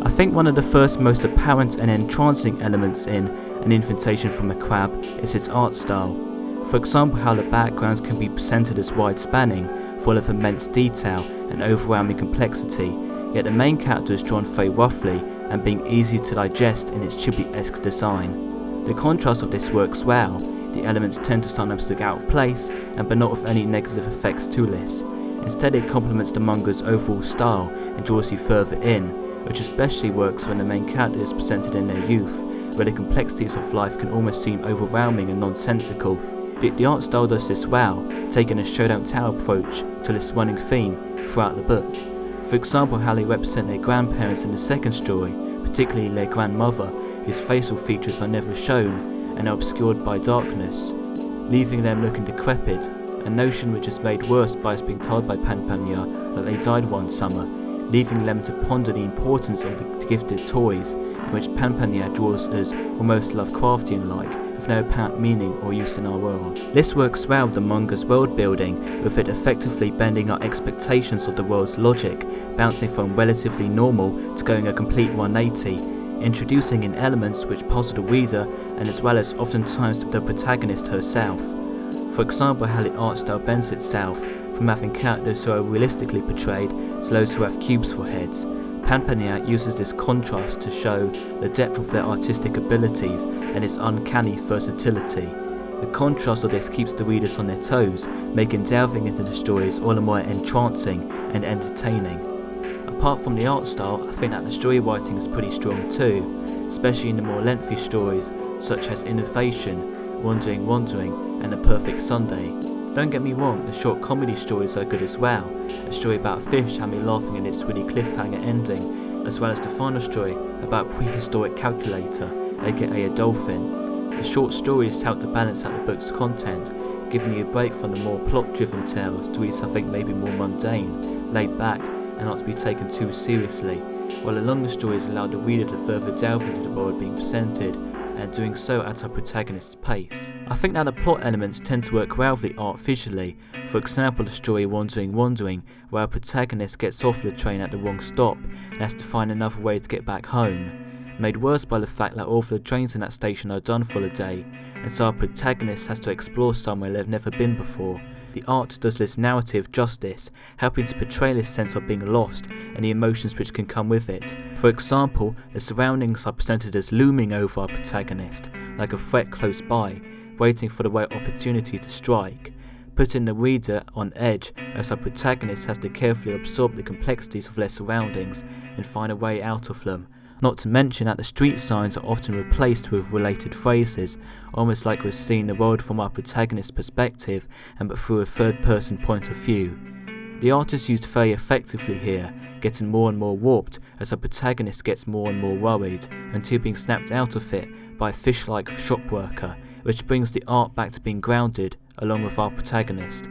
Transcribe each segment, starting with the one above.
I think one of the first most apparent and entrancing elements in An Invitation from a Crab is its art style. For example, how the backgrounds can be presented as wide-spanning, full of immense detail and overwhelming complexity, yet the main character is drawn very roughly and being easy to digest in its chibi-esque design. The contrast of this works well. The elements tend to sometimes look out of place, but not with any negative effects to this. Instead, it complements the manga's overall style and draws you further in, which especially works when the main character is presented in their youth, where the complexities of life can almost seem overwhelming and nonsensical. The art style does this well, taking a show-don't-tell approach to this running theme throughout the book. For example, how they represent their grandparents in the second story, particularly their grandmother, whose facial features are never shown and are obscured by darkness, leaving them looking decrepit, a notion which is made worse by us being told by Panpanya that they died one summer, leaving them to ponder the importance of the gifted toys, in which Panpanya draws as almost Lovecraftian-like, with no apparent meaning or use in our world. This works well with the manga's world building, with it effectively bending our expectations of the world's logic, bouncing from relatively normal to going a complete 180, introducing in elements which puzzle the reader and as well as oftentimes the protagonist herself. For example, how the art style bends itself from having characters who are realistically portrayed to those who have cubes for heads. Panpanya uses this contrast to show the depth of their artistic abilities and its uncanny versatility. The contrast of this keeps the readers on their toes, making delving into the stories all the more entrancing and entertaining. Apart from the art style, I think that the story writing is pretty strong too, especially in the more lengthy stories such as Innovation, Wandering, and The Perfect Sunday. Don't get me wrong, the short comedy stories are good as well. A story about a fish had me laughing in its really cliffhanger ending, as well as the final story about a prehistoric calculator, aka a dolphin. The short stories help to balance out the book's content, giving you a break from the more plot-driven tales to read something maybe more mundane, laid back, and not to be taken too seriously, while the longer stories allow the reader to further delve into the world being presented, and doing so at our protagonist's pace. I think that the plot elements tend to work well with the art visually. For example, the story Wandering, where our protagonist gets off the train at the wrong stop and has to find another way to get back home, made worse by the fact that all of the trains in that station are done for the day, and so our protagonist has to explore somewhere they've never been before. The art does this narrative justice, helping to portray this sense of being lost and the emotions which can come with it. For example, the surroundings are presented as looming over our protagonist, like a threat close by, waiting for the right opportunity to strike, putting the reader on edge as our protagonist has to carefully absorb the complexities of their surroundings and find a way out of them. Not to mention that the street signs are often replaced with related phrases, almost like we're seeing the world from our protagonist's perspective and but through a third-person point of view. The art is used very effectively here, getting more and more warped as our protagonist gets more and more worried, until being snapped out of it by a fish-like shop worker, which brings the art back to being grounded along with our protagonist.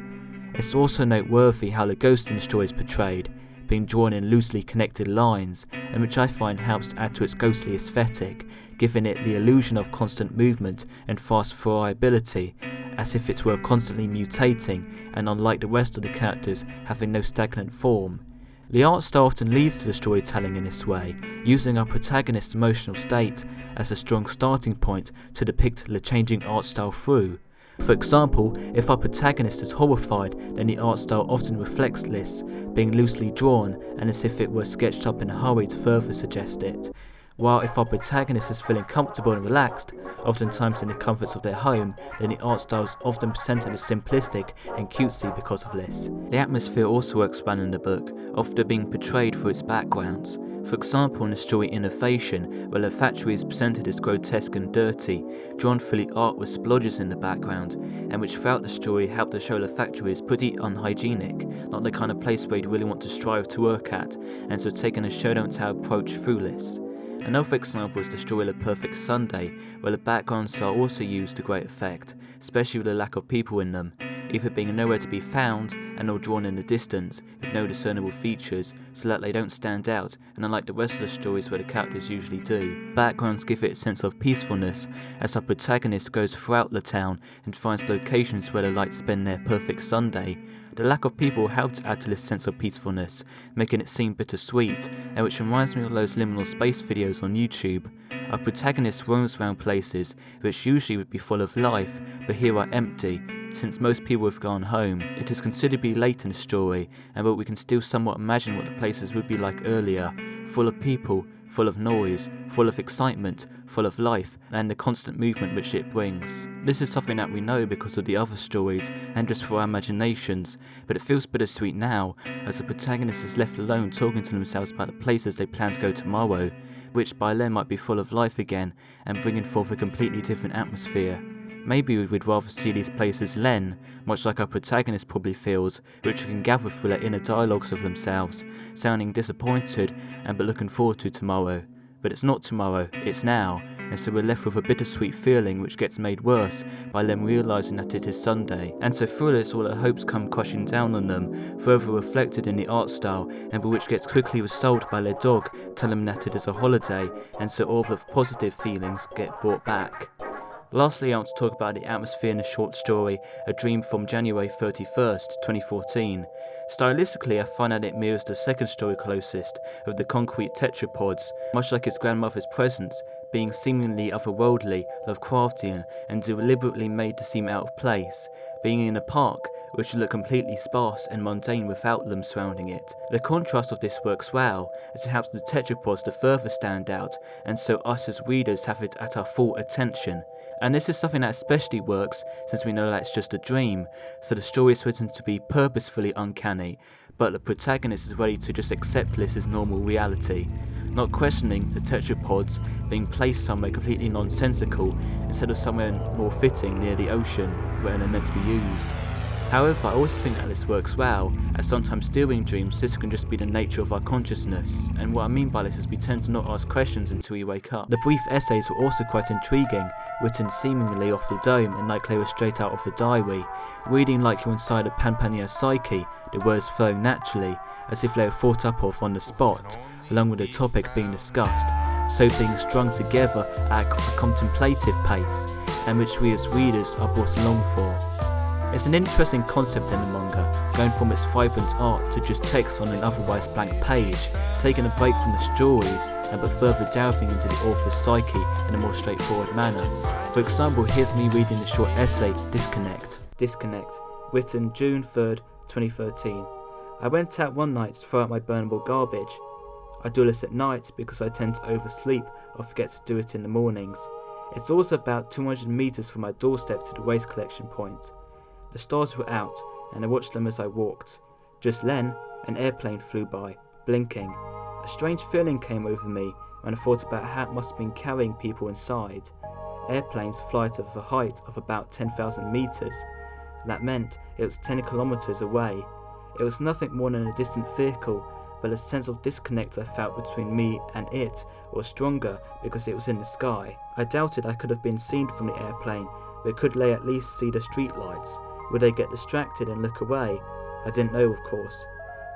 It's also noteworthy how the ghost in the story is portrayed, being drawn in loosely connected lines, and which I find helps to add to its ghostly aesthetic, giving it the illusion of constant movement and fast variability, as if it were constantly mutating and, unlike the rest of the characters, having no stagnant form. The art style often leads to the storytelling in this way, using our protagonist's emotional state as a strong starting point to depict the changing art style through. For example, if our protagonist is horrified, then the art style often reflects this, being loosely drawn and as if it were sketched up in a hurry to further suggest it. While if our protagonist is feeling comfortable and relaxed, oftentimes in the comforts of their home, then the art style is often presented as simplistic and cutesy because of this. The atmosphere also works well in the book, often being portrayed through its backgrounds. For example, in the story Innovation, where the factory is presented as grotesque and dirty, drawn through the art with splodges in the background, and which throughout the story help to show the factory is pretty unhygienic, not the kind of place where you'd really want to strive to work at, and so taking a show-don't-tell approach through this. Another example is the story The Perfect Sunday, where the backgrounds are also used to great effect, especially with the lack of people in them, either being nowhere to be found and all drawn in the distance with no discernible features so that they don't stand out, and unlike the rest of the stories where the characters usually do. Backgrounds give it a sense of peacefulness as our protagonist goes throughout the town and finds locations where they like to spend their perfect Sunday. The lack of people helped add to this sense of peacefulness, making it seem bittersweet, and which reminds me of those liminal space videos on YouTube. Our protagonist roams around places which usually would be full of life, but here are empty. Since most people have gone home, it is considerably late in the story, but we can still somewhat imagine what the places would be like earlier, full of people, full of noise, full of excitement, full of life, and the constant movement which it brings. This is something that we know because of the other stories and just for our imaginations, but it feels bittersweet now as the protagonist is left alone talking to themselves about the places they plan to go tomorrow, which by then might be full of life again and bringing forth a completely different atmosphere. Maybe we'd rather see these places then, much like our protagonist probably feels, which we can gather through their inner dialogues of themselves, sounding disappointed but looking forward to tomorrow. But it's not tomorrow, it's now, and so we're left with a bittersweet feeling which gets made worse by them realising that it is Sunday. And so through this all their hopes come crushing down on them, further reflected in the art style, and which gets quickly resolved by their dog telling them that it is a holiday, and so all the positive feelings get brought back. Lastly, I want to talk about the atmosphere in the short story A Dream from January 31st, 2014. Stylistically, I find that it mirrors the second story closest, of the concrete tetrapods, much like its grandmother's presence, being seemingly otherworldly, Lovecraftian, and deliberately made to seem out of place, being in a park, which would look completely sparse and mundane without them surrounding it. The contrast of this works well, as it helps the tetrapods to further stand out, and so us as readers have it at our full attention. And this is something that especially works since we know that it's just a dream, so the story is written to be purposefully uncanny, but the protagonist is ready to just accept this as normal reality, not questioning the tetrapods being placed somewhere completely nonsensical instead of somewhere more fitting near the ocean where they're meant to be used. However, I also think that this works well, as sometimes during dreams this can just be the nature of our consciousness, and what I mean by this is we tend to not ask questions until we wake up. The brief essays were also quite intriguing, written seemingly off the dome and like they were straight out of a diary, reading like you're inside a Pampania's psyche, the words flowing naturally, as if they were thought up of on the spot, along with the topic being discussed, so being strung together at a contemplative pace, and which we as readers are brought along for. It's an interesting concept in the manga, going from its vibrant art to just text on an otherwise blank page, taking a break from the stories but further delving into the author's psyche in a more straightforward manner. For example, here's me reading the short essay Disconnect, written June 3rd, 2013. I went out one night to throw out my burnable garbage. I do this at night because I tend to oversleep or forget to do it in the mornings. It's also about 200 meters from my doorstep to the waste collection point. The stars were out, and I watched them as I walked. Just then, an airplane flew by, blinking. A strange feeling came over me when I thought about how it must have been carrying people inside. Airplanes fly at a height of about 10,000 meters. That meant it was 10 kilometers away. It was nothing more than a distant vehicle, but the sense of disconnect I felt between me and it was stronger because it was in the sky. I doubted I could have been seen from the airplane, but could they at least see the streetlights? Would they get distracted and look away? I didn't know, of course.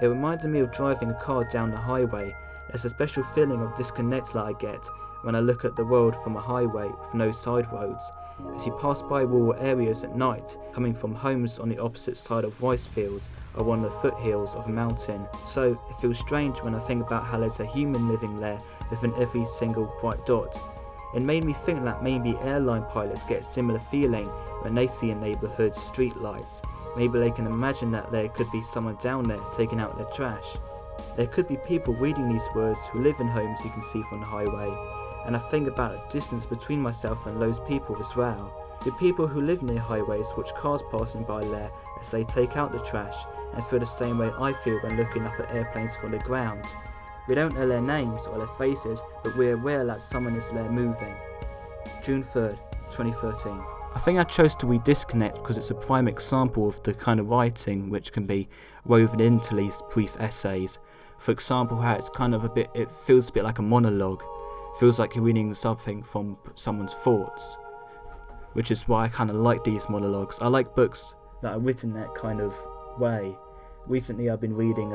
It reminded me of driving a car down the highway. There's a special feeling of disconnect that I get when I look at the world from a highway with no side roads. As you pass by rural areas at night, coming from homes on the opposite side of rice fields or on the foothills of a mountain. So it feels strange when I think about how there's a human living there within every single bright dot. It made me think that maybe airline pilots get a similar feeling when they see a neighbourhood's street lights. Maybe they can imagine that there could be someone down there taking out their trash. There could be people reading these words who live in homes you can see from the highway, and I think about the distance between myself and those people as well. Do people who live near highways watch cars passing by there as they take out the trash and feel the same way I feel when looking up at airplanes from the ground? We don't know their names or their faces, but we're aware that someone is there moving. June 3rd, 2013. I think I chose to read Disconnect because it's a prime example of the kind of writing which can be woven into these brief essays. For example, how it's kind of it feels a bit like a monologue. It feels like you're reading something from someone's thoughts, which is why I kind of like these monologues. I like books that are written that kind of way. Recently I've been reading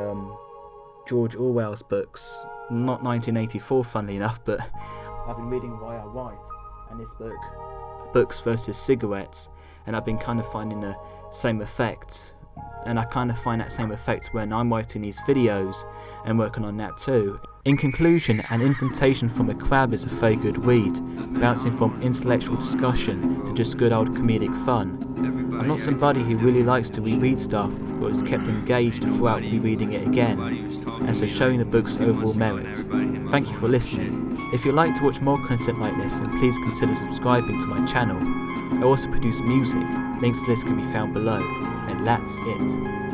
George Orwell's books, not 1984 funnily enough, but I've been reading Why I Write, and this book, Books versus Cigarettes, and I've been kind of finding the same effect, and I kind of find that same effect when I'm writing these videos and working on that too. In conclusion, An Invitation from a Crab is a very good read, bouncing from intellectual discussion to just good old comedic fun. I'm not somebody who really likes to reread stuff, but is kept engaged throughout rereading it again, and so showing the book's overall merit. Thank you for listening. If you'd like to watch more content like this, then please consider subscribing to my channel. I also produce music, links to this can be found below, and that's it.